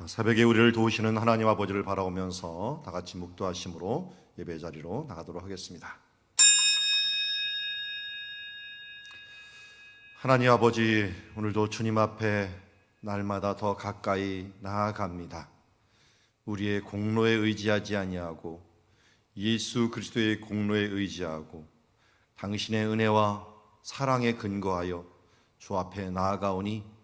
새벽에 우리를 도우시는 하나님 아버지를 바라보면서 다 같이 묵도하심으로 예배 자리로 나가도록 하겠습니다. 하나님 아버지, 오늘도 주님 앞에 날마다 더 가까이 나아갑니다. 우리의 공로에 의지하지 아니하고 예수 그리스도의 공로에 의지하고 당신의 은혜와 사랑에 근거하여 주 앞에 나아가오니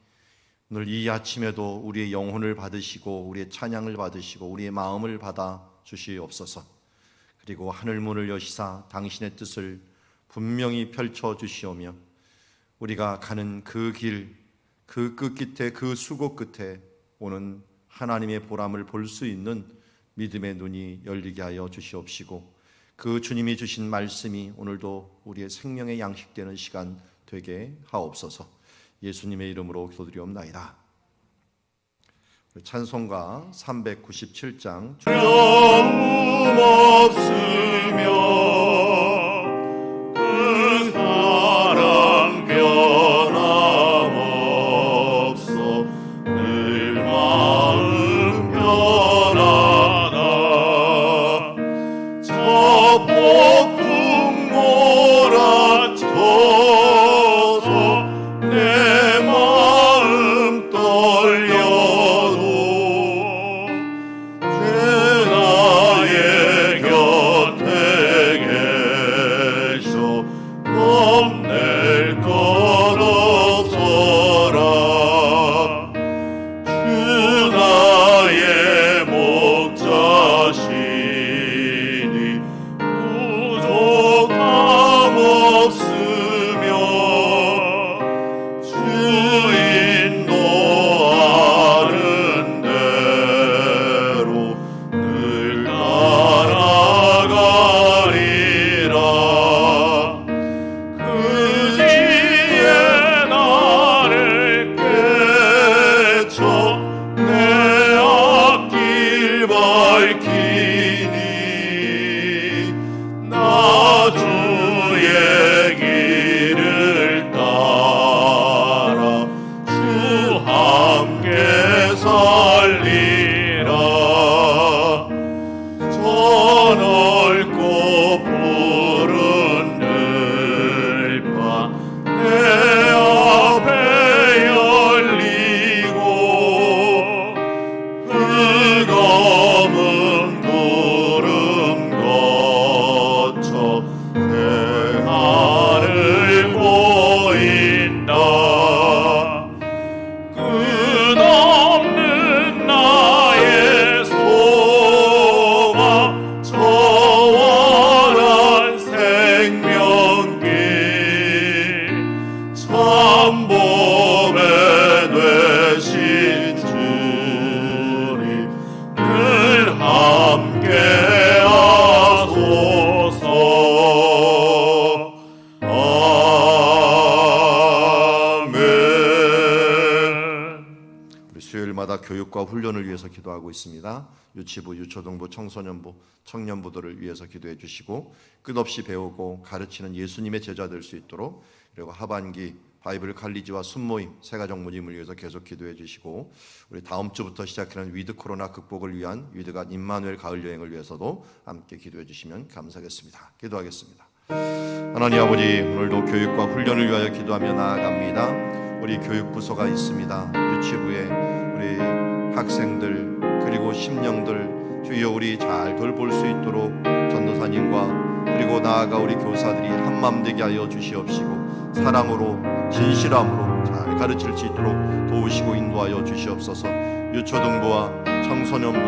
오늘 이 아침에도 우리의 영혼을 받으시고 우리의 찬양을 받으시고 우리의 마음을 받아 주시옵소서. 그리고 하늘문을 여시사 당신의 뜻을 분명히 펼쳐 주시오며 우리가 가는 그 길, 그 끝끝에, 그 수고 끝에 오는 하나님의 보람을 볼 수 있는 믿음의 눈이 열리게 하여 주시옵시고 그 주님이 주신 말씀이 오늘도 우리의 생명의 양식되는 시간 되게 하옵소서. 예수님의 이름으로 기도드리옵나이다. 찬송가 397장 두려움 없으며 그 사랑 변함없어 늘 마음 편하다. 저 폭풍 몰아쳐서 내 마음 떨려도 주 나의 곁에 계셔 겁낼 것 없어라. 주 나의 목자시니 부족함 없으며 주 인도하는 대로 늘 따라가리라. 그지에 나를 깨쳐 내 앞길 밝히니 나 주의 길을 따라 주 함께 살리라. 저 넓고 푸른 들판 내 앞에 열리고 그 검은 구름 거쳐 대하늘 보인다. 끝없는 나의 소망 저 원한 생명길 참 보배 되신 주님 늘 함께 하소서. 아멘. 우리 수요일마다 교육과 훈련을 위해서 기도하고 있습니다. 유치부, 유초등부, 청소년부, 청년부들을 위해서 기도해 주시고 끝없이 배우고 가르치는 예수님의 제자 될 수 있도록, 그리고 하반기 바이블 칼리지와 순모임, 새가족 모임을 위해서 계속 기도해 주시고 우리 다음 주부터 시작하는 위드 코로나 극복을 위한 위드가 임마누엘 가을 여행을 위해서도 함께 기도해 주시면 감사하겠습니다. 기도하겠습니다. 하나님 아버지, 오늘도 교육과 훈련을 위하여 기도하며 나아갑니다. 우리 교육부서가 있습니다. 유치부에 우리 학생들 그리고 심령들 주여 우리 잘 돌볼 수 있도록 전도사님과 그리고 나아가 우리 교사들이 한마음 되게 하여 주시옵시고 사랑으로 진실함으로 잘 가르칠 수 있도록 도우시고 인도하여 주시옵소서. 유초등부와 청소년부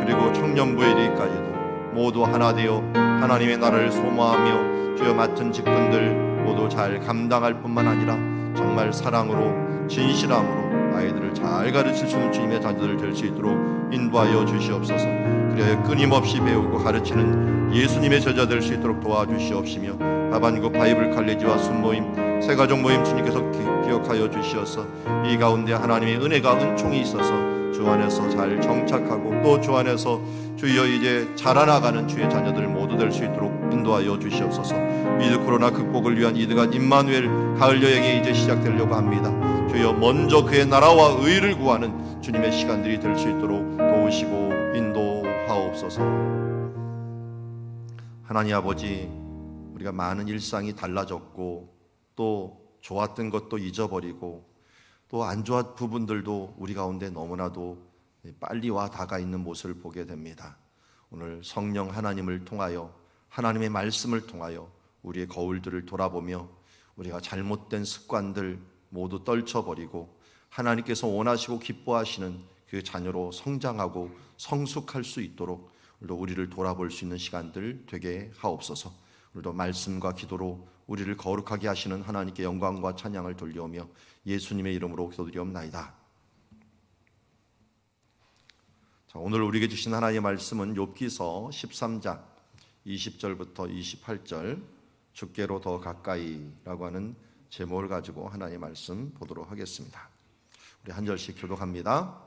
그리고 청년부에 이르기까지도 모두 하나 되어 하나님의 나라를 소모하며 주여 맡은 직분들 모두 잘 감당할 뿐만 아니라 정말 사랑으로 진실함으로 아이들을 잘 가르칠 수 있는 주님의 자녀들 될 수 있도록 인도하여 주시옵소서. 그래야 끊임없이 배우고 가르치는 예수님의 제자 될 수 있도록 도와주시옵시며 하반기 바이블 칼리지와 순모임, 새가족 모임 주님께서 기억하여 주시어서 이 가운데 하나님의 은혜가 은총이 있어서 주 안에서 잘 정착하고 또 주 안에서 주여 이제 자라나가는 주의 자녀들 모두 될 수 있도록 인도하여 주시옵소서. 위드 코로나 극복을 위한 이드갓 임마누엘 가을 여행이 이제 시작되려고 합니다. 주여 먼저 그의 나라와 의를 구하는 주님의 시간들이 될 수 있도록 도우시고 인도하옵소서. 하나님 아버지, 우리가 많은 일상이 달라졌고 또 좋았던 것도 잊어버리고 또 안 좋았던 부분들도 우리 가운데 너무나도 빨리 와 다가 있는 모습을 보게 됩니다. 오늘 성령 하나님을 통하여 하나님의 말씀을 통하여 우리의 거울들을 돌아보며 우리가 잘못된 습관들 모두 떨쳐버리고 하나님께서 원하시고 기뻐하시는 그 자녀로 성장하고 성숙할 수 있도록 우리를 돌아볼 수 있는 시간들 되게 하옵소서. 오늘도 말씀과 기도로 우리를 거룩하게 하시는 하나님께 영광과 찬양을 돌려오며 예수님의 이름으로 기도드리옵나이다. 자, 오늘 우리에게 주신 하나님의 말씀은 욥기서 13장 20절부터 28절 주께로 더 가까이라고 하는 제목을 가지고 하나님의 말씀 보도록 하겠습니다. 우리 한 절씩 교독합니다.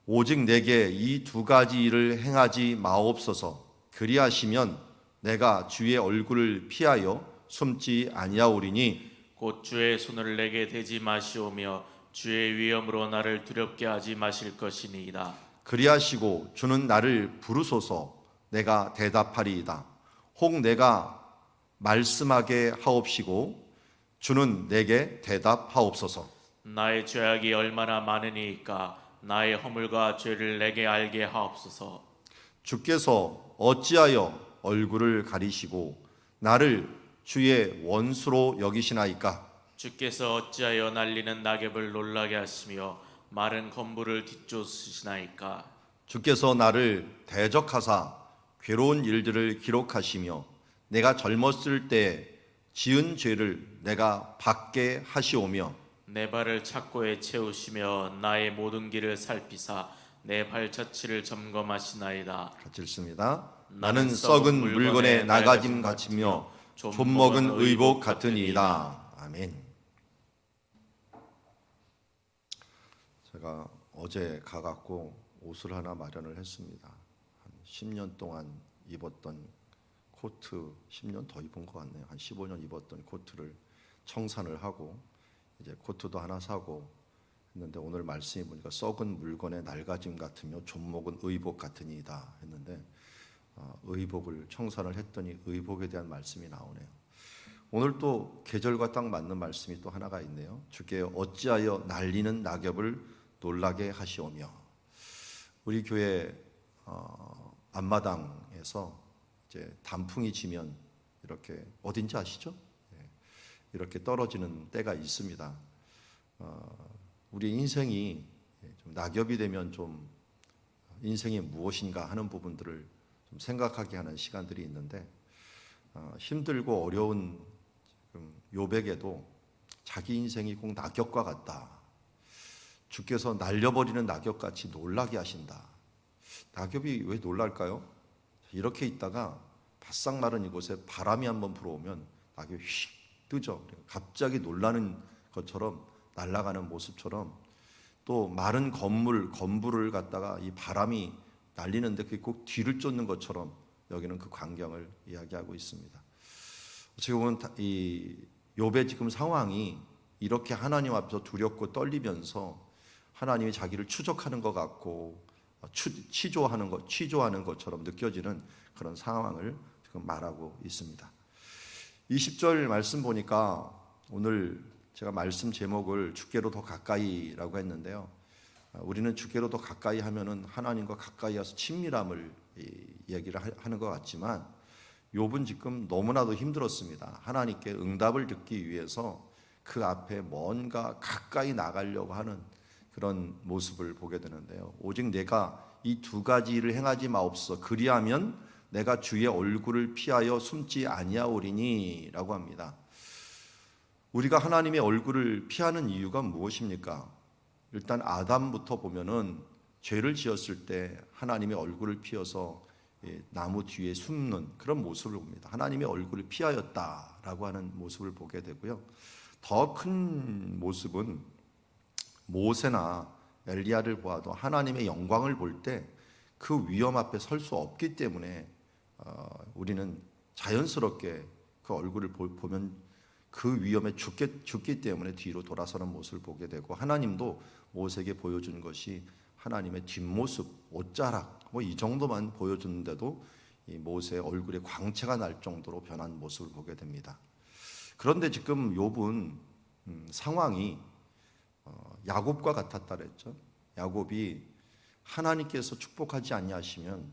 오직 내게 이 두 가지 일을 행하지 마옵소서. 그리하시면 내가 주의 얼굴을 피하여 숨지 아니하오리니 곧 주의 손을 내게 대지 마시오며 주의 위엄으로 나를 두렵게 하지 마실 것이니이다. 그리하시고 주는 나를 부르소서. 내가 대답하리이다. 혹 내가 말씀하게 하옵시고 주는 내게 대답하옵소서. 나의 죄악이 얼마나 많으니까 나의 허물과 죄를 내게 알게 하옵소서. 주께서 어찌하여 얼굴을 가리시고 나를 주의 원수로 여기시나이까? 주께서 어찌하여 날리는 낙엽을 놀라게 하시며 마른 건물을 뒤쫓으시나이까? 주께서 나를 대적하사 괴로운 일들을 기록하시며 내가 젊었을 때 지은 죄를 내가 받게 하시오며 내 발을 착고에 채우시며 나의 모든 길을 살피사 내 발자취를 점검하시나이다. 같이 읽습니다. 나는 썩은 물건에 나가짐 같으며 좀먹은 의복 같으니이다. 아멘. 제가 어제 가갖고 옷을 하나 마련을 했습니다. 한 10년 동안 입었던 코트, 10년 더 입은 것 같네요. 한 15년 입었던 코트를 청산을 하고 이제 코트도 하나 사고 했는데 오늘 말씀이 보니까 썩은 물건에 낡아짐 같으며 좀먹은 의복 같으니이다 했는데 의복을 청산을 했더니 의복에 대한 말씀이 나오네요. 오늘 또 계절과 딱 맞는 말씀이 또 하나가 있네요. 주께 어찌하여 날리는 낙엽을 놀라게 하시오며. 우리 교회 앞마당에서 이제 단풍이 지면 이렇게 어딘지 아시죠? 이렇게 떨어지는 때가 있습니다. 우리 인생이 좀 낙엽이 되면 좀 인생이 무엇인가 하는 부분들을 좀 생각하게 하는 시간들이 있는데 힘들고 어려운 욥에게도 자기 인생이 꼭 낙엽과 같다. 주께서 날려버리는 낙엽같이 놀라게 하신다. 낙엽이 왜 놀랄까요? 이렇게 있다가 바싹 마른 이곳에 바람이 한번 불어오면 낙엽이 휙 뜨죠. 갑자기 놀라는 것처럼 날아가는 모습처럼 또 마른 건물을 갖다가 이 바람이 날리는데 그게 꼭 뒤를 쫓는 것처럼 여기는 그 광경을 이야기하고 있습니다. 어떻게 보면 이 욥의 지금 상황이 이렇게 하나님 앞에서 두렵고 떨리면서 하나님이 자기를 추적하는 것 같고 취조하는 것처럼 느껴지는 그런 상황을 지금 말하고 있습니다. 20절 말씀 보니까 오늘 제가 말씀 제목을 주께로 더 가까이라고 했는데요. 우리는 주께로 더 가까이 하면은 하나님과 가까이 와서 친밀함을 얘기를 하는 것 같지만 욥은 지금 너무나도 힘들었습니다. 하나님께 응답을 듣기 위해서 그 앞에 뭔가 가까이 나가려고 하는 그런 모습을 보게 되는데요. 오직 내가 이 두 가지 일을 행하지 마옵소서. 그리하면 내가 주의 얼굴을 피하여 숨지 아니하오리니 라고 합니다. 우리가 하나님의 얼굴을 피하는 이유가 무엇입니까? 일단 아담부터 보면은 죄를 지었을 때 하나님의 얼굴을 피해서 나무 뒤에 숨는 그런 모습을 봅니다. 하나님의 얼굴을 피하였다라고 하는 모습을 보게 되고요. 더 큰 모습은 모세나 엘리야를 보아도 하나님의 영광을 볼 때 그 위험 앞에 설 수 없기 때문에 우리는 자연스럽게 그 얼굴을 보면 그 위험에 죽기 때문에 뒤로 돌아서는 모습을 보게 되고, 하나님도 모세에게 보여준 것이 하나님의 뒷모습, 옷자락 뭐 이 정도만 보여주는데도 이 모세의 얼굴에 광채가 날 정도로 변한 모습을 보게 됩니다. 그런데 지금 욥은 상황이 야곱과 같았다 그랬죠. 야곱이 하나님께서 축복하지 아니하시면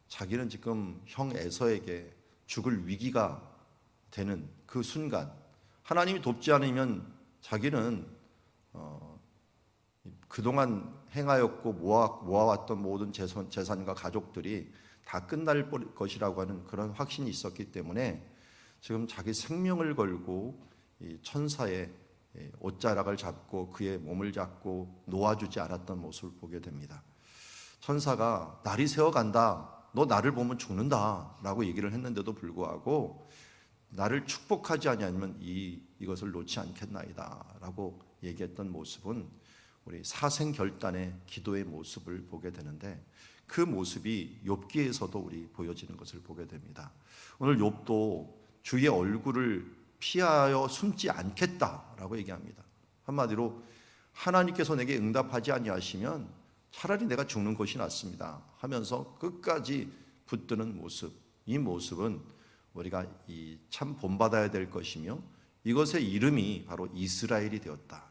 자기는 지금 형 에서에게 죽을 위기가 되는 그 순간, 하나님이 돕지 않으면 자기는 그동안 행하였고 모아왔던 모든 재산과 가족들이 다 끝날 것이라고 하는 그런 확신이 있었기 때문에 지금 자기 생명을 걸고 이 천사의 옷자락을 잡고 그의 몸을 잡고 놓아주지 않았던 모습을 보게 됩니다. 천사가 날이 새어간다, 너 나를 보면 죽는다 라고 얘기를 했는데도 불구하고 나를 축복하지 아니하면 이것을 놓지 않겠나이다 라고 얘기했던 모습은 우리 사생결단의 기도의 모습을 보게 되는데, 그 모습이 욥기에서도 우리 보여지는 것을 보게 됩니다. 오늘 욥도 주의 얼굴을 피하여 숨지 않겠다라고 얘기합니다. 한마디로 하나님께서 내게 응답하지 아니하시면 차라리 내가 죽는 것이 낫습니다 하면서 끝까지 붙드는 모습, 이 모습은 우리가 참 본받아야 될 것이며, 이것의 이름이 바로 이스라엘이 되었다.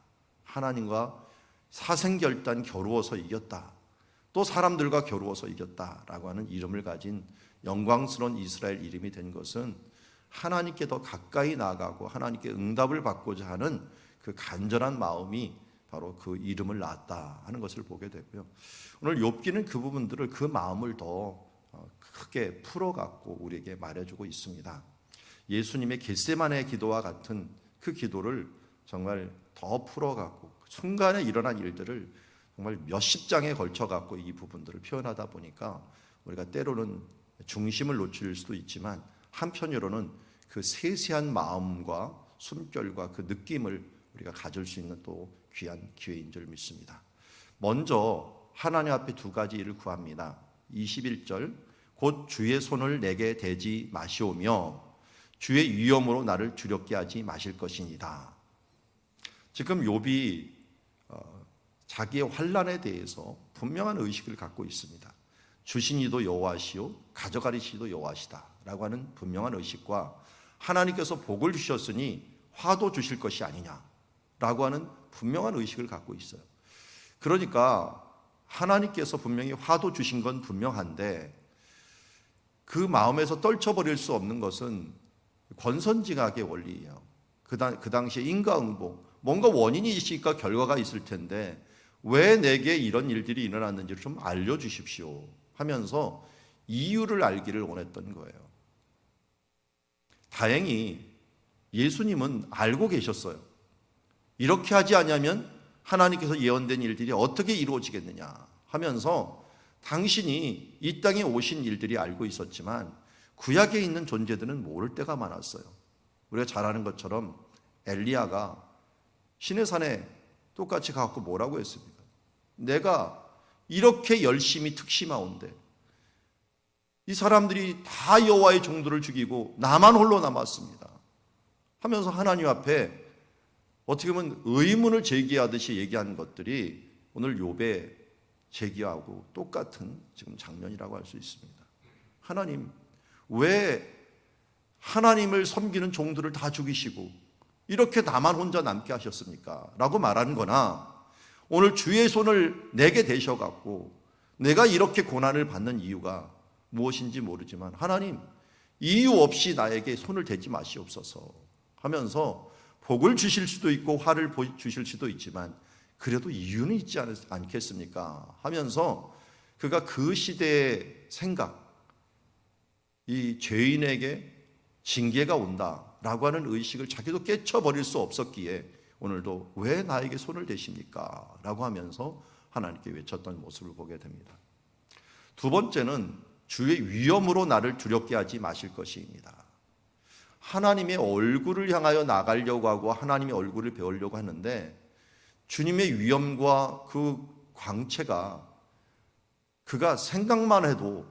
하나님과 사생결단 겨루어서 이겼다, 또 사람들과 겨루어서 이겼다라고 하는 이름을 가진 영광스러운 이스라엘 이름이 된 것은 하나님께 더 가까이 나아가고 하나님께 응답을 받고자 하는 그 간절한 마음이 바로 그 이름을 낳았다 하는 것을 보게 되고요. 오늘 욥기는 그 부분들을, 그 마음을 더 크게 풀어갖고 우리에게 말해주고 있습니다. 예수님의 겟세마네 기도와 같은 그 기도를 정말 더 풀어갖고 순간에 일어난 일들을 정말 몇십 장에 걸쳐갖고 이 부분들을 표현하다 보니까 우리가 때로는 중심을 놓칠 수도 있지만, 한편으로는 그 세세한 마음과 숨결과 그 느낌을 우리가 가질 수 있는 또 귀한 기회인 줄 믿습니다. 먼저 하나님 앞에 두 가지 일을 구합니다. 21절, 곧 주의 손을 내게 대지 마시오며 주의 위엄으로 나를 두렵게 하지 마실 것이니이다. 지금 욥이 자기의 환난에 대해서 분명한 의식을 갖고 있습니다. 주신 이도 여호와시요 가져가리시도 여호와시다 라고 하는 분명한 의식과, 하나님께서 복을 주셨으니 화도 주실 것이 아니냐라고 하는 분명한 의식을 갖고 있어요. 그러니까 하나님께서 분명히 화도 주신 건 분명한데, 그 마음에서 떨쳐버릴 수 없는 것은 권선징악의 원리예요. 그 당시에 인과응보, 뭔가 원인이 있으니까 결과가 있을 텐데 왜 내게 이런 일들이 일어났는지를 좀 알려주십시오 하면서 이유를 알기를 원했던 거예요. 다행히 예수님은 알고 계셨어요. 이렇게 하지 않으면 하나님께서 예언된 일들이 어떻게 이루어지겠느냐 하면서 당신이 이 땅에 오신 일들이 알고 있었지만 구약에 있는 존재들은 모를 때가 많았어요. 우리가 잘 아는 것처럼 엘리야가 시내산에 똑같이 가서 뭐라고 했습니까? 내가 이렇게 열심히 특심하온데 이 사람들이 다 여호와의 종들을 죽이고 나만 홀로 남았습니다 하면서 하나님 앞에 어떻게 보면 의문을 제기하듯이 얘기한 것들이 오늘 욥의 제기하고 똑같은 지금 장면이라고 할 수 있습니다. 하나님, 왜 하나님을 섬기는 종들을 다 죽이시고 이렇게 나만 혼자 남게 하셨습니까? 라고 말하는 거나, 오늘 주의 손을 내게 대셔갖고 내가 이렇게 고난을 받는 이유가 무엇인지 모르지만 하나님, 이유 없이 나에게 손을 대지 마시옵소서 하면서 복을 주실 수도 있고 화를 주실 수도 있지만 그래도 이유는 있지 않겠습니까? 하면서 그가 그 시대의 생각, 이 죄인에게 징계가 온다라고 하는 의식을 자기도 깨쳐버릴 수 없었기에 오늘도 왜 나에게 손을 대십니까? 라고 하면서 하나님께 외쳤던 모습을 보게 됩니다. 두 번째는 주의 위엄으로 나를 두렵게 하지 마실 것입니다. 하나님의 얼굴을 향하여 나가려고 하고 하나님의 얼굴을 배우려고 하는데 주님의 위엄과 그 광채가 그가 생각만 해도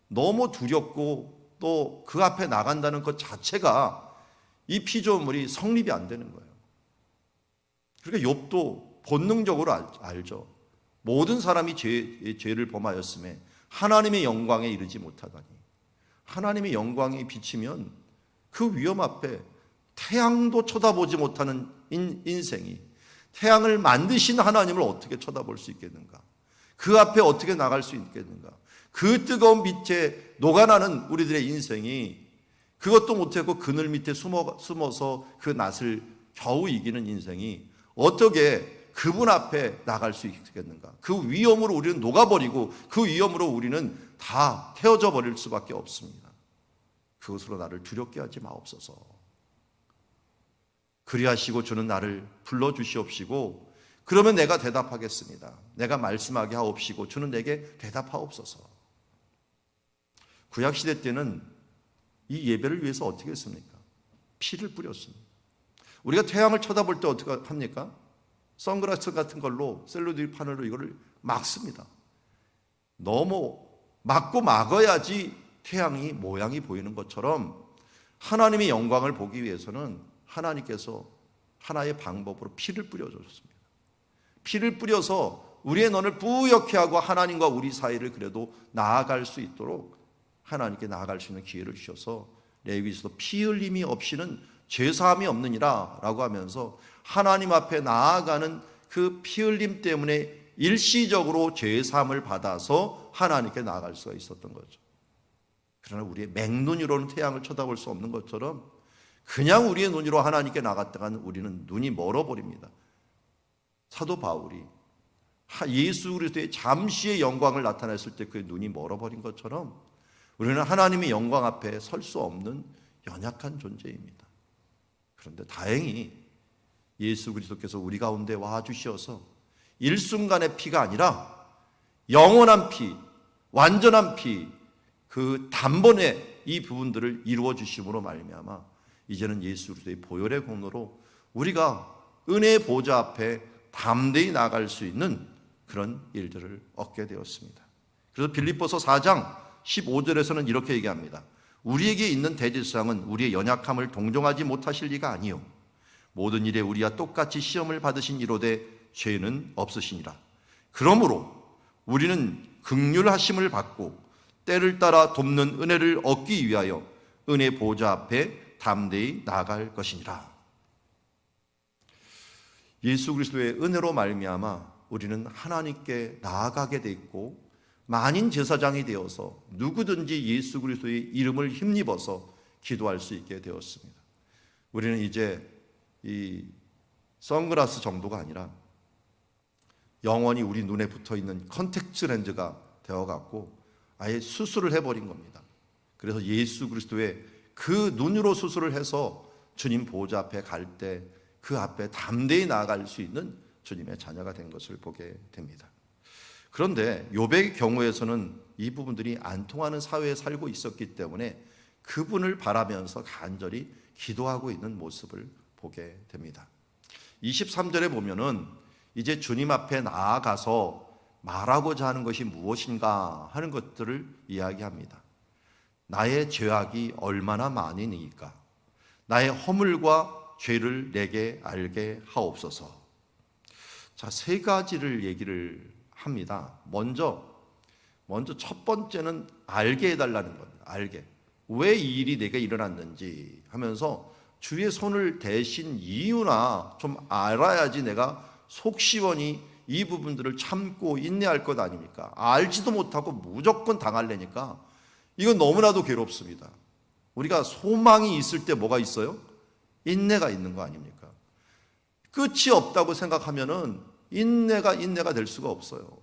너무 두렵고 또 그 앞에 나간다는 것 자체가 이 피조물이 성립이 안 되는 거예요. 그러니까 욥도 본능적으로 알죠. 모든 사람이 죄를 범하였음에 하나님의 영광에 이르지 못하다니. 하나님의 영광이 비치면 그 위험 앞에 태양도 쳐다보지 못하는 인생이 태양을 만드신 하나님을 어떻게 쳐다볼 수 있겠는가? 그 앞에 어떻게 나갈 수 있겠는가? 그 뜨거운 빛에 녹아나는 우리들의 인생이 그것도 못하고 그늘 밑에 숨어서 그 낯을 겨우 이기는 인생이 어떻게 그분 앞에 나갈 수 있겠는가? 그 위험으로 우리는 녹아버리고 그 위험으로 우리는 다 태워져 버릴 수밖에 없습니다. 그것으로 나를 두렵게 하지 마옵소서. 그리하시고 주는 나를 불러주시옵시고 그러면 내가 대답하겠습니다. 내가 말씀하게 하옵시고 주는 내게 대답하옵소서. 구약시대 때는 이 예배를 위해서 어떻게 했습니까? 피를 뿌렸습니다. 우리가 태양을 쳐다볼 때 어떻게 합니까? 선글라스 같은 걸로 셀루로이드 판으로 이거를 막습니다. 너무 막고 막아야지 태양이 모양이 보이는 것처럼 하나님의 영광을 보기 위해서는 하나님께서 하나의 방법으로 피를 뿌려줬습니다. 피를 뿌려서 우리의 눈을 뿌옇게 하고 하나님과 우리 사이를 그래도 나아갈 수 있도록 하나님께 나아갈 수 있는 기회를 주셔서 레위기서도 피 흘림이 없이는 죄사함이 없느니라 라고 하면서 하나님 앞에 나아가는 그 피 흘림 때문에 일시적으로 죄사함을 받아서 하나님께 나아갈 수가 있었던 거죠. 그러나 우리의 맹눈으로는 태양을 쳐다볼 수 없는 것처럼 그냥 우리의 눈으로 하나님께 나갔다가는 우리는 눈이 멀어버립니다. 사도 바울이 예수 그리스도의 잠시의 영광을 나타냈을 때 그의 눈이 멀어버린 것처럼 우리는 하나님의 영광 앞에 설 수 없는 연약한 존재입니다. 그런데 다행히 예수 그리스도께서 우리 가운데 와주셔서 일순간의 피가 아니라 영원한 피, 완전한 피, 그 단번에 이 부분들을 이루어 주심으로 말미암아 이제는 예수 그리스도의 보혈의 공로로 우리가 은혜의 보좌 앞에 담대히 나갈 수 있는 그런 일들을 얻게 되었습니다. 그래서 빌립보서 4장 15절에서는 이렇게 얘기합니다. 우리에게 있는 대제사장은 우리의 연약함을 동정하지 못하실 리가 아니요 모든 일에 우리와 똑같이 시험을 받으신 이로되 죄는 없으시니라. 그러므로 우리는 긍휼하심을 받고 때를 따라 돕는 은혜를 얻기 위하여 은혜 보좌 앞에 담대히 나아갈 것이니라. 예수 그리스도의 은혜로 말미암아 우리는 하나님께 나아가게 돼 있고 만인 제사장이 되어서 누구든지 예수 그리스도의 이름을 힘입어서 기도할 수 있게 되었습니다. 우리는 이제 이 선글라스 정도가 아니라 영원히 우리 눈에 붙어 있는 컨택트 렌즈가 되어갖고 아예 수술을 해버린 겁니다. 그래서 예수 그리스도의 그 눈으로 수술을 해서 주님 보좌 앞에 갈 때 그 앞에 담대히 나아갈 수 있는 주님의 자녀가 된 것을 보게 됩니다. 그런데 욥의 경우에서는 이 부분들이 안 통하는 사회에 살고 있었기 때문에 그분을 바라면서 간절히 기도하고 있는 모습을 보게 됩니다. 23절에 보면은 이제 주님 앞에 나아가서 말하고자 하는 것이 무엇인가 하는 것들을 이야기합니다. 나의 죄악이 얼마나 많으니까 나의 허물과 죄를 내게 알게 하옵소서. 자, 세 가지를 얘기를 합니다. 먼저 첫 번째는 알게 해달라는 겁니다. 알게. 왜 이 일이 내게 일어났는지 하면서 주의 손을 대신 이유나 좀 알아야지 내가 속 시원히 이 부분들을 참고 인내할 것 아닙니까? 알지도 못하고 무조건 당할래니까 이건 너무나도 괴롭습니다. 우리가 소망이 있을 때 뭐가 있어요? 인내가 있는 거 아닙니까? 끝이 없다고 생각하면은 인내가 될 수가 없어요.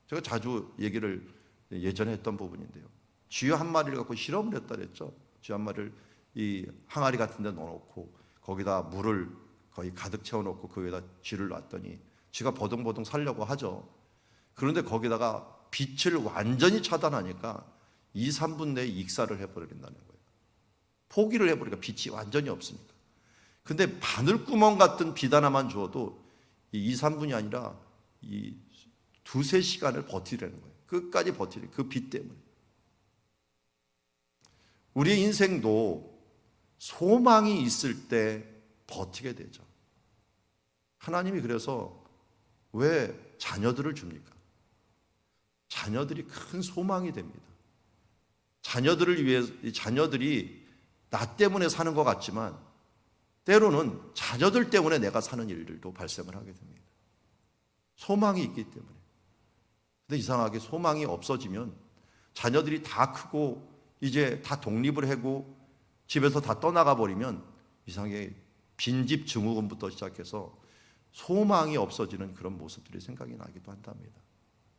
제가 자주 얘기를 예전에 했던 부분인데요. 쥐 한 마리를 갖고 실험을 했다 그랬죠. 쥐 한 마리를 이 항아리 같은 데 넣어놓고 거기다 물을 거의 가득 채워놓고 그 위에다 쥐를 놨더니 쥐가 버둥버둥 살려고 하죠. 그런데 거기다가 빛을 완전히 차단하니까 2, 3분 내에 익사를 해버린다는 거예요. 포기를 해버리니까 빛이 완전히 없으니까. 근데 바늘구멍 같은 빛 하나만 주어도 2, 3분이 아니라 이 두세 시간을 버티려는 거예요. 끝까지 버티는 그 빛 때문에. 우리의 인생도 소망이 있을 때 버티게 되죠. 하나님이 그래서 왜 자녀들을 줍니까? 자녀들이 큰 소망이 됩니다. 자녀들을 위해, 자녀들이 나 때문에 사는 것 같지만 때로는 자녀들 때문에 내가 사는 일들도 발생을 하게 됩니다. 소망이 있기 때문에. 근데 이상하게 소망이 없어지면 자녀들이 다 크고 이제 다 독립을 하고 집에서 다 떠나가 버리면 이상하게 빈집 증후군부터 시작해서 소망이 없어지는 그런 모습들이 생각이 나기도 한답니다.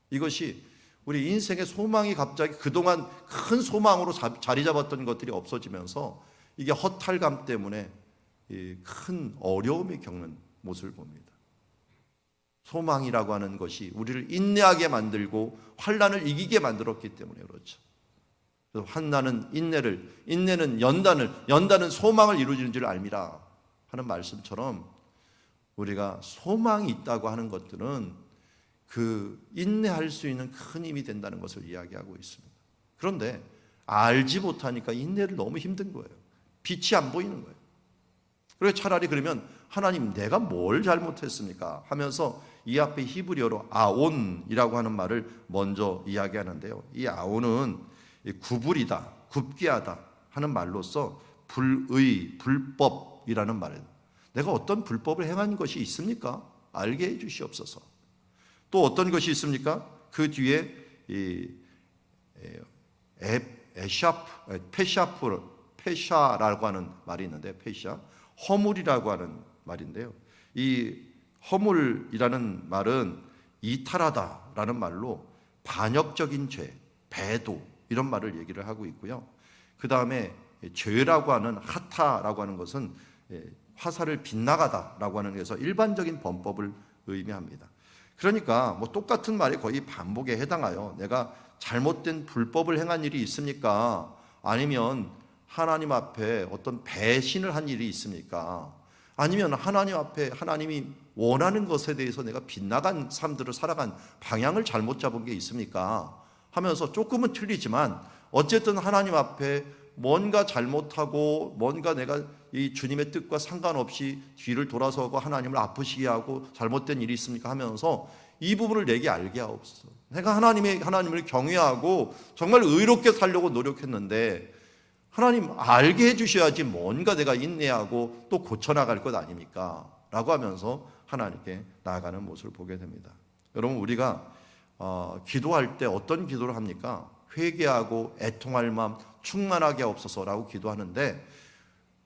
이것이 우리 인생의 소망이 갑자기 그동안 큰 소망으로 자리 잡았던 것들이 없어지면서 이게 허탈감 때문에 큰 어려움이 겪는 모습을 봅니다. 소망이라고 하는 것이 우리를 인내하게 만들고 환난을 이기게 만들었기 때문에 그렇죠. 그래서 환난은 인내를, 인내는 연단을, 연단은 소망을 이루어지는 줄 알미라 하는 말씀처럼 우리가 소망이 있다고 하는 것들은 그 인내할 수 있는 큰 힘이 된다는 것을 이야기하고 있습니다. 그런데 알지 못하니까 인내를 너무 힘든 거예요. 빛이 안 보이는 거예요. 그래서 차라리 그러면 하나님 내가 뭘 잘못했습니까? 하면서 이 앞에 히브리어로 아온이라고 하는 말을 먼저 이야기하는데요. 이 아온은 구불이다, 굽게 하다 하는 말로서 불의, 불법이라는 말이에요. 내가 어떤 불법을 행한 것이 있습니까? 알게 해 주시옵소서. 또 어떤 것이 있습니까? 그 뒤에 페샤라고 하는 말이 있는데 페샤, 허물이라고 하는 말인데요. 이 허물이라는 말은 이탈하다라는 말로 반역적인 죄, 배도 이런 말을 얘기를 하고 있고요. 그 다음에 죄라고 하는 하타라고 하는 것은 화살을 빗나가다라고 하는 것에서 일반적인 범법을 의미합니다. 그러니까 뭐 똑같은 말이 거의 반복에 해당하여 내가 잘못된 불법을 행한 일이 있습니까? 아니면 하나님 앞에 어떤 배신을 한 일이 있습니까? 아니면 하나님 앞에 하나님이 원하는 것에 대해서 내가 빗나간 삶들을 살아간 방향을 잘못 잡은 게 있습니까? 하면서 조금은 틀리지만 어쨌든 하나님 앞에 뭔가 잘못하고 뭔가 내가 이 주님의 뜻과 상관없이 뒤를 돌아서고 하나님을 아프시게 하고 잘못된 일이 있습니까? 하면서 이 부분을 내게 알게 하옵소서. 내가 하나님을 경외하고 정말 의롭게 살려고 노력했는데 하나님 알게 해주셔야지 뭔가 내가 인내하고 또 고쳐나갈 것 아닙니까? 라고 하면서 하나님께 나아가는 모습을 보게 됩니다. 여러분 우리가 기도할 때 어떤 기도를 합니까? 회개하고 애통할 마음 충만하게 하옵소서라고 기도하는데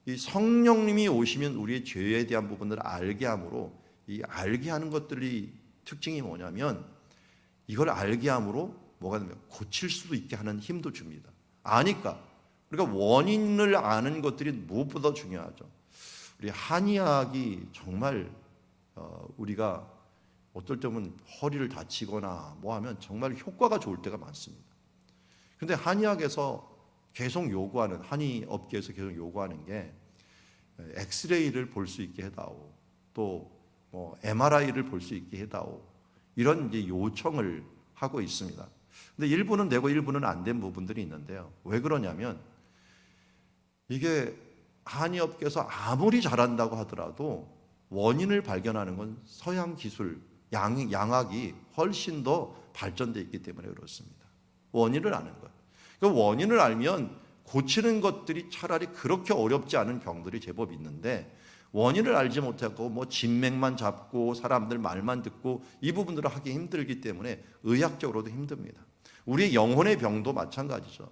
이 성령님이 오시면 우리의 죄에 대한 부분들을 알게 함으로 이 알게 하는 것들이 특징이 뭐냐면 이걸 알게 함으로 뭐가 되면 고칠 수도 있게 하는 힘도 줍니다. 아니까 그러니까 원인을 아는 것들이 무엇보다 중요하죠. 우리 한의학이 정말 우리가 어떨 때는 허리를 다치거나 뭐 하면 정말 효과가 좋을 때가 많습니다. 그런데 한의학에서 계속 요구하는 한의업계에서 계속 요구하는 게 엑스레이를 볼 수 있게 해다오, 또 뭐 MRI를 볼 수 있게 해다오 이런 이제 요청을 하고 있습니다. 근데 일부는 되고 일부는 안 된 부분들이 있는데요. 왜 그러냐면 이게 한의업계에서 아무리 잘한다고 하더라도 원인을 발견하는 건 서양 기술, 양학이 훨씬 더 발전되어 있기 때문에 그렇습니다. 원인을 아는 것. 그 원인을 알면 고치는 것들이 차라리 그렇게 어렵지 않은 병들이 제법 있는데 원인을 알지 못하고 뭐 진맥만 잡고 사람들 말만 듣고 이 부분들을 하기 힘들기 때문에 의학적으로도 힘듭니다. 우리의 영혼의 병도 마찬가지죠.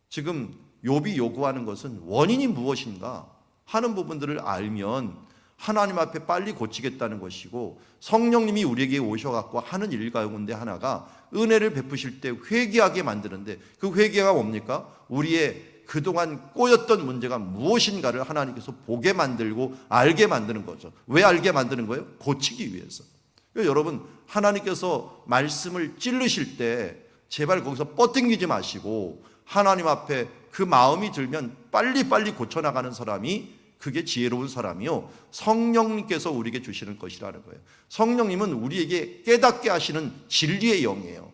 지금 욥이 요구하는 것은 원인이 무엇인가 하는 부분들을 알면 하나님 앞에 빨리 고치겠다는 것이고 성령님이 우리에게 오셔갖고 하는 일 가운데 하나가 은혜를 베푸실 때 회개하게 만드는데 그 회개가 뭡니까? 우리의 그동안 꼬였던 문제가 무엇인가를 하나님께서 보게 만들고 알게 만드는 거죠. 왜 알게 만드는 거예요? 고치기 위해서. 그러니까 여러분 하나님께서 말씀을 찔르실 때 제발 거기서 뻗당기지 마시고 하나님 앞에 그 마음이 들면 빨리빨리 고쳐나가는 사람이 그게 지혜로운 사람이요, 성령님께서 우리에게 주시는 것이라는 거예요. 성령님은 우리에게 깨닫게 하시는 진리의 영이에요.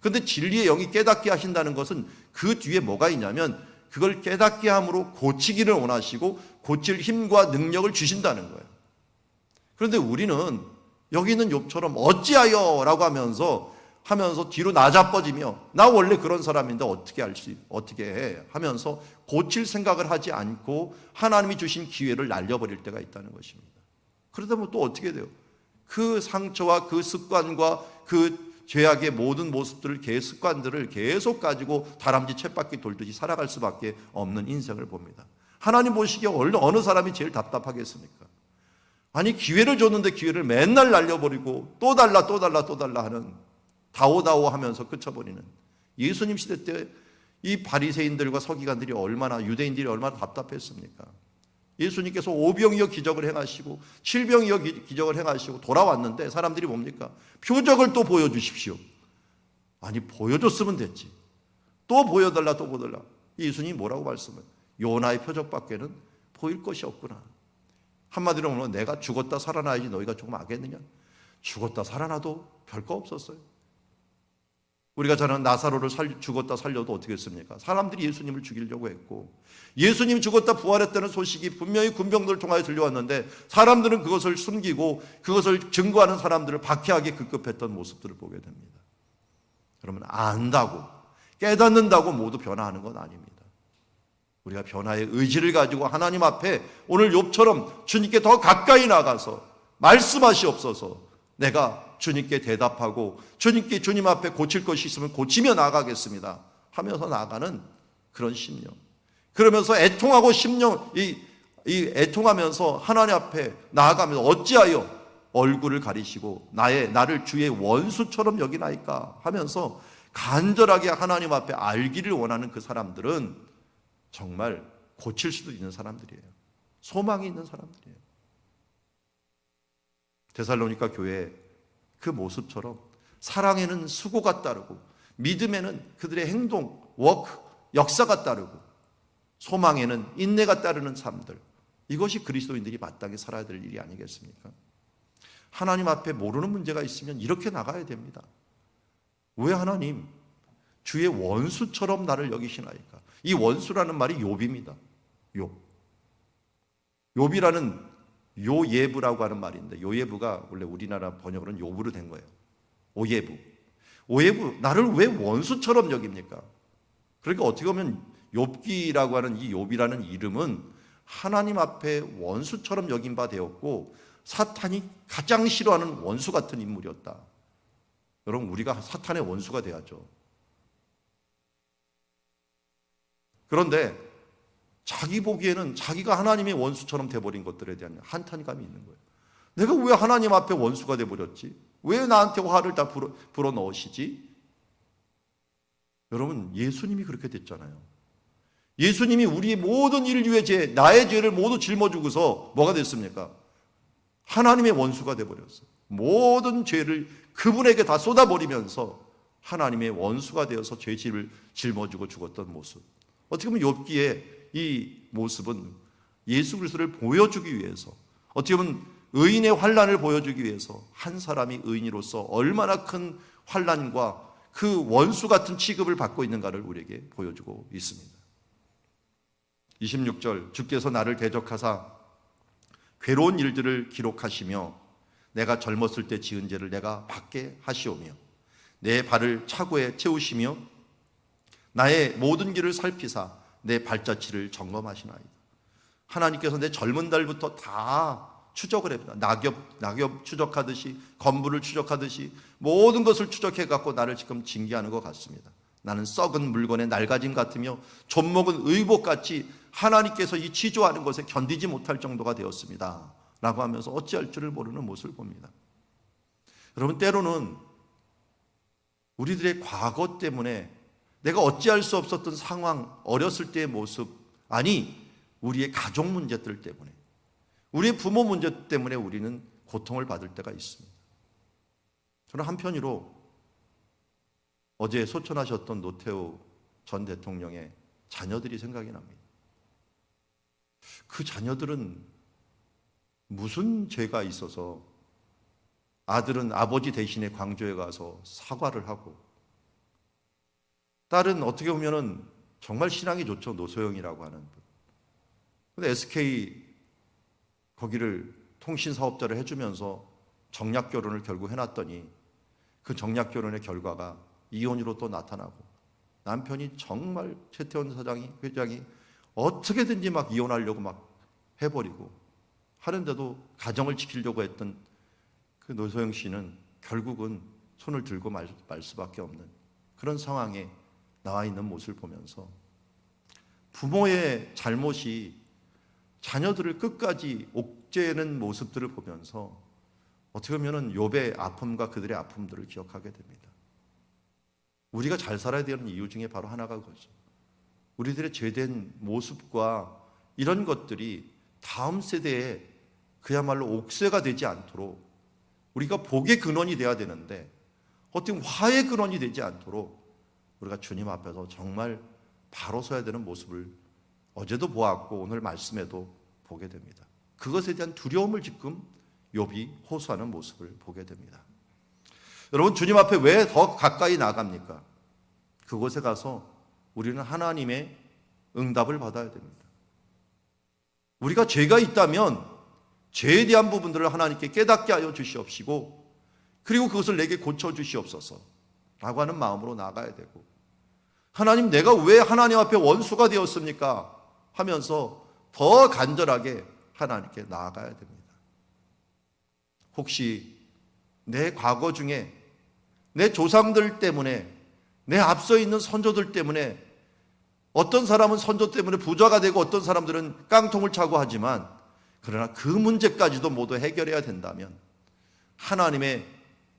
그런데 진리의 영이 깨닫게 하신다는 것은 그 뒤에 뭐가 있냐면 그걸 깨닫게 함으로 고치기를 원하시고 고칠 힘과 능력을 주신다는 거예요. 그런데 우리는 여기 있는 욥처럼 어찌하여 라고 하면서 뒤로 나자빠지며 나 원래 그런 사람인데 어떻게 해 하면서 고칠 생각을 하지 않고 하나님이 주신 기회를 날려버릴 때가 있다는 것입니다. 그러다 보면 또 어떻게 돼요? 그 상처와 그 습관과 그 죄악의 모든 모습들을, 습관들을 계속 가지고 다람쥐 쳇바퀴 돌듯이 살아갈 수밖에 없는 인생을 봅니다. 하나님 보시기에 어느 사람이 제일 답답하겠습니까? 아니, 기회를 줬는데 기회를 맨날 날려버리고 또 달라 하는, 다오다오 하면서 끝쳐버리는, 예수님 시대 때 이 바리새인들과 서기관들이 유대인들이 얼마나 답답했습니까? 예수님께서 오병이어 기적을 행하시고 7병이어 기적을 행하시고 돌아왔는데 사람들이 뭡니까? 표적을 또 보여주십시오. 아니, 보여줬으면 됐지. 또 보여달라. 예수님이 뭐라고 말씀을? 요나의 표적밖에는 보일 것이 없구나. 한마디로 말하면 내가 죽었다 살아나야지 너희가 조금 아겠느냐? 죽었다 살아나도 별거 없었어요. 우리가 잘 아는 나사로를 죽었다 살려도 어떻게 했습니까? 사람들이 예수님을 죽이려고 했고, 예수님이 죽었다 부활했다는 소식이 분명히 군병들을 통하여 들려왔는데 사람들은 그것을 숨기고 그것을 증거하는 사람들을 박해하게 급급했던 모습들을 보게 됩니다. 그러면 안다고, 깨닫는다고 모두 변화하는 건 아닙니다. 우리가 변화의 의지를 가지고 하나님 앞에 오늘 욥처럼 주님께 더 가까이 나가서 말씀하시옵소서, 내가 주님께 대답하고 주님 앞에 고칠 것이 있으면 고치며 나가겠습니다 하면서 나가는 그런 심령, 그러면서 애통하고 애통하면서 하나님 앞에 나아가면서 어찌하여 얼굴을 가리시고 나를 주의 원수처럼 여기나이까 하면서 간절하게 하나님 앞에 알기를 원하는 그 사람들은 정말 고칠 수도 있는 사람들이에요. 소망이 있는 사람들이에요. 데살로니가 교회 그 모습처럼 사랑에는 수고가 따르고 믿음에는 그들의 행동, 역사가 따르고 소망에는 인내가 따르는 삶들, 이것이 그리스도인들이 마땅히 살아야 될 일이 아니겠습니까? 하나님 앞에 모르는 문제가 있으면 이렇게 나가야 됩니다. 왜 하나님 주의 원수처럼 나를 여기시나이까? 이 원수라는 말이 욥입니다. 욥이라는 요예부라고 하는 말인데, 요예부가 원래 우리나라 번역으로는 요부로 된 거예요. 오예부, 나를 왜 원수처럼 여깁니까? 그러니까 어떻게 보면 욥기라고 하는 이 욥이라는 이름은 하나님 앞에 원수처럼 여긴 바 되었고 사탄이 가장 싫어하는 원수 같은 인물이었다. 여러분, 우리가 사탄의 원수가 돼야죠. 그런데 자기 보기에는 자기가 하나님의 원수처럼 돼버린 것들에 대한 한탄감이 있는 거예요. 내가 왜 하나님 앞에 원수가 돼버렸지? 왜 나한테 화를 다 불어넣으시지? 여러분, 예수님이 그렇게 됐잖아요. 예수님이 우리의 모든 인류의 죄, 나의 죄를 모두 짊어지고서 뭐가 됐습니까? 하나님의 원수가 돼버렸어요. 모든 죄를 그분에게 다 쏟아버리면서 하나님의 원수가 되어서 죄질을 짊어지고 죽었던 모습. 어떻게 보면 욥기에 이 모습은 예수 그리스도를 보여주기 위해서, 어떻게 보면 의인의 환난을 보여주기 위해서 한 사람이 의인으로서 얼마나 큰 환난과 그 원수 같은 취급을 받고 있는가를 우리에게 보여주고 있습니다. 26절, 주께서 나를 대적하사 괴로운 일들을 기록하시며 내가 젊었을 때 지은 죄를 내가 받게 하시오며 내 발을 차고에 채우시며 나의 모든 길을 살피사 내 발자취를 점검하시나이다. 하나님께서 내 젊은 날부터 다 추적을 합니다. 낙엽 추적하듯이, 건물을 추적하듯이 모든 것을 추적해 갖고 나를 지금 징계하는 것 같습니다. 나는 썩은 물건의 낡아짐 같으며 좀먹은 의복같이 하나님께서 이 치조하는 것에 견디지 못할 정도가 되었습니다 라고 하면서 어찌할 줄을 모르는 모습을 봅니다. 여러분, 때로는 우리들의 과거 때문에 내가 어찌할 수 없었던 상황, 어렸을 때의 모습, 아니 우리의 가족 문제들 때문에, 우리의 부모 문제 때문에 우리는 고통을 받을 때가 있습니다. 저는 한편으로 어제 소천하셨던 노태우 전 대통령의 자녀들이 생각이 납니다. 그 자녀들은 무슨 죄가 있어서 아들은 아버지 대신에 광주에 가서 사과를 하고, 딸은 어떻게 보면은 정말 신앙이 좋죠. 노소영이라고 하는 분. 근데 SK 거기를 통신 사업자를 해주면서 정략 결혼을 결국 해놨더니 그 정략 결혼의 결과가 이혼으로 또 나타나고, 남편이 정말 최태원 회장이 어떻게든지 막 이혼하려고 막 해버리고 하는데도 가정을 지키려고 했던 그 노소영 씨는 결국은 손을 들고 말 수밖에 없는 그런 상황에 나와 있는 모습을 보면서, 부모의 잘못이 자녀들을 끝까지 옥죄는 모습들을 보면서 어떻게 보면 욥의 아픔과 그들의 아픔들을 기억하게 됩니다. 우리가 잘 살아야 되는 이유 중에 바로 하나가 그거죠. 우리들의 죄된 모습과 이런 것들이 다음 세대에 그야말로 옥쇠가 되지 않도록 우리가 복의 근원이 되어야 되는데, 어떻게 화의 근원이 되지 않도록 우리가 주님 앞에서 정말 바로 서야 되는 모습을 어제도 보았고 오늘 말씀에도 보게 됩니다. 그것에 대한 두려움을 지금 욥이 호소하는 모습을 보게 됩니다. 여러분, 주님 앞에 왜 더 가까이 나갑니까? 그곳에 가서 우리는 하나님의 응답을 받아야 됩니다. 우리가 죄가 있다면 죄에 대한 부분들을 하나님께 깨닫게 하여 주시옵시고, 그리고 그것을 내게 고쳐 주시옵소서 라고 하는 마음으로 나가야 되고, 하나님, 내가 왜 하나님 앞에 원수가 되었습니까? 하면서 더 간절하게 하나님께 나아가야 됩니다. 혹시 내 과거 중에 내 조상들 때문에, 내 앞서 있는 선조들 때문에, 어떤 사람은 선조 때문에 부자가 되고 어떤 사람들은 깡통을 차고 하지만, 그러나 그 문제까지도 모두 해결해야 된다면, 하나님의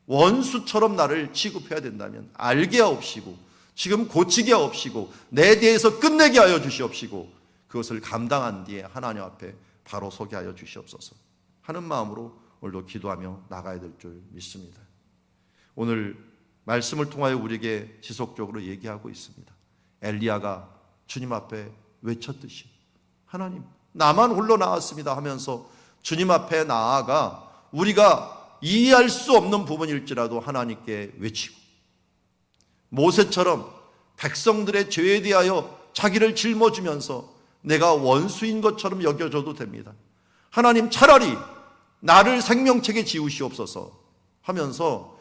원수처럼 나를 취급해야 된다면 알게 하옵시고, 지금 고치게 하옵시고, 내 대해서 끝내게 하여 주시옵시고, 그것을 감당한 뒤에 하나님 앞에 바로 서게 하여 주시옵소서 하는 마음으로 오늘도 기도하며 나가야 될 줄 믿습니다. 오늘 말씀을 통하여 우리에게 지속적으로 얘기하고 있습니다. 엘리야가 주님 앞에 외쳤듯이, 하나님, 나만 홀로 나왔습니다 하면서 주님 앞에 나아가 우리가 이해할 수 없는 부분일지라도 하나님께 외치고, 모세처럼 백성들의 죄에 대하여 자기를 짊어지면서 내가 원수인 것처럼 여겨져도 됩니다. 하나님, 차라리 나를 생명책에 지우시옵소서 하면서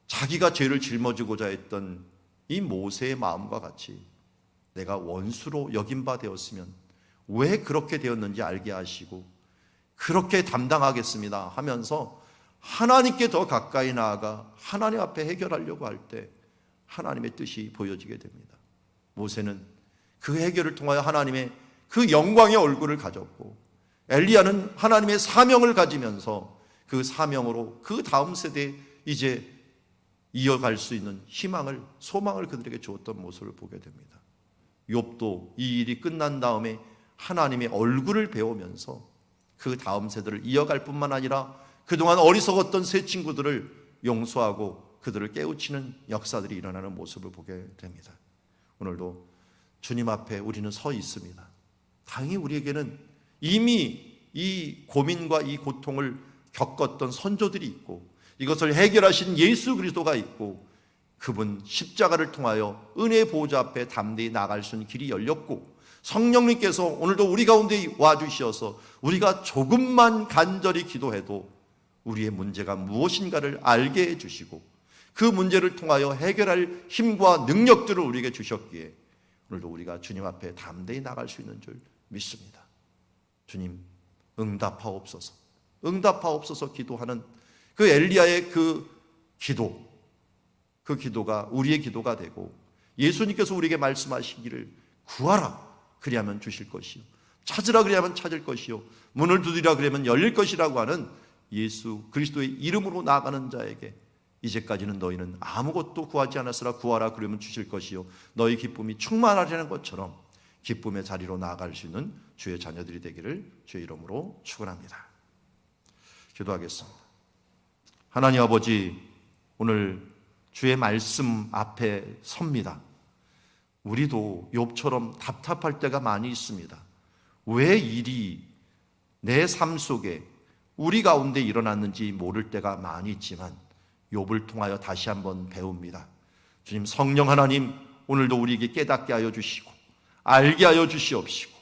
자기가 죄를 짊어지고자 했던 이 모세의 마음과 같이, 내가 원수로 여긴 바 되었으면 왜 그렇게 되었는지 알게 하시고 그렇게 담당하겠습니다 하면서 하나님께 더 가까이 나아가 하나님 앞에 해결하려고 할 때 하나님의 뜻이 보여지게 됩니다. 모세는 그 해결을 통하여 하나님의 그 영광의 얼굴을 가졌고, 엘리야는 하나님의 사명을 가지면서 그 사명으로 그 다음 세대에 이제 이어갈 수 있는 희망을, 소망을 그들에게 주었던 모습을 보게 됩니다. 욥도 이 일이 끝난 다음에 하나님의 얼굴을 배우면서 그 다음 세대를 이어갈 뿐만 아니라 그동안 어리석었던 새 친구들을 용서하고 그들을 깨우치는 역사들이 일어나는 모습을 보게 됩니다. 오늘도 주님 앞에 우리는 서 있습니다. 당연히 우리에게는 이미 이 고민과 이 고통을 겪었던 선조들이 있고, 이것을 해결하신 예수 그리스도가 있고, 그분 십자가를 통하여 은혜의 보호자 앞에 담대히 나갈 수 있는 길이 열렸고, 성령님께서 오늘도 우리 가운데 와주셔서 우리가 조금만 간절히 기도해도 우리의 문제가 무엇인가를 알게 해주시고, 그 문제를 통하여 해결할 힘과 능력들을 우리에게 주셨기에 오늘도 우리가 주님 앞에 담대히 나갈 수 있는 줄 믿습니다. 주님, 응답하옵소서, 응답하옵소서 기도하는 그 엘리야의 그 기도, 그 기도가 우리의 기도가 되고, 예수님께서 우리에게 말씀하시기를 구하라 그리하면 주실 것이요, 찾으라 그리하면 찾을 것이요, 문을 두드리라 그러면 열릴 것이라고 하는 예수 그리스도의 이름으로 나아가는 자에게 이제까지는 너희는 아무것도 구하지 않았으나 구하라 그러면 주실 것이요, 너희 기쁨이 충만하려는 것처럼 기쁨의 자리로 나아갈 수 있는 주의 자녀들이 되기를 주의 이름으로 축원합니다. 기도하겠습니다. 하나님 아버지, 오늘 주의 말씀 앞에 섭니다. 우리도 욥처럼 답답할 때가 많이 있습니다. 왜 일이 내 삶 속에 우리 가운데 일어났는지 모를 때가 많이 있지만 욥을 통하여 다시 한번 배웁니다. 주님, 성령 하나님, 오늘도 우리에게 깨닫게 하여 주시고 알게 하여 주시옵시고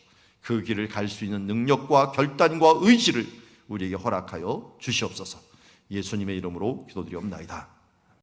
그 길을 갈 수 있는 능력과 결단과 의지를 우리에게 허락하여 주시옵소서. 예수님의 이름으로 기도드리옵나이다.